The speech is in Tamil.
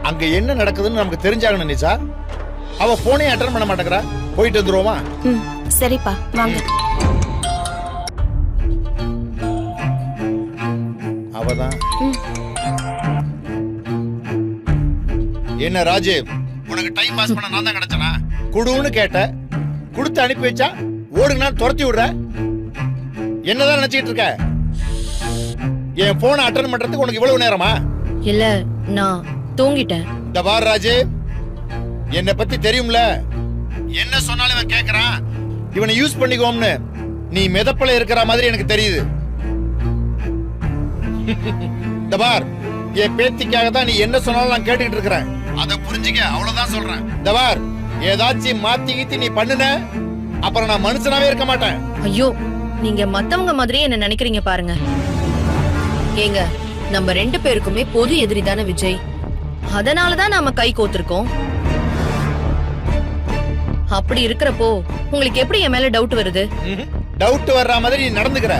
அங்க என்ன நடக்குதுன்னு நமக்கு தெரிஞ்சாகணும் நிஷா. அவ போனே அட்டன் பண்ண மாட்டேங்கிறா. போயிட்டு வந்துருவோமா? சரிப்பா வாங்க. அவதான். என்ன ராஜீவ், உனக்கு டைம் பாஸ் பண்ண நான் தான் கிடைச்சனா? குடுன்னு கேட்ட, குடுத்து அனுப்பி வச்சா ஓடுனா துரத்தி விடுற. என்னதான் நினைச்சிட்டு இருக்க? என் போனை அட்டன் பண்றதுக்கு உனக்கு இவ்வளவு நேரமா? இல்ல நான் தூங்கிட்டேன். இந்த பார் ராஜீவ், என்னை பத்தி தெரியும்ல. என்ன சொன்னாலும் இவன் கேக்குறான். இவனை யூஸ் பண்ணிக்கோம்னு நீ மிதப்பல இருக்கிற மாதிரி எனக்கு தெரியுது. இந்த பார், என் பேத்திக்காக தான் நீ என்ன சொன்னாலும் நான் கேட்டுக்கிட்டு இருக்கிறேன். அதை புரிஞ்சுக்க, அவ்வளவுதான் சொல்றேன். இந்த பார், ஏதாச்சும் மாத்தி கீத்தி நீ பண்ணுன, அப்புறம் நான் மனுஷனாவே இருக்க மாட்டேன். ஐயோ, நீங்க மத்தவங்க மாதிரியே என்ன நினைக்கிறீங்க பாருங்க. ஏங்க, நம்ம 2 பேருக்குமே பொது எதிரி தானே விஜய். அதனாலதான் நாம கை கோத்திருக்கோம். அப்படி இருக்கிறப்போ உங்களுக்கு எப்படி என் மேல டவுட் வருது? டவுட் வர்ற மாதிரி நீ நடந்துக்கிற.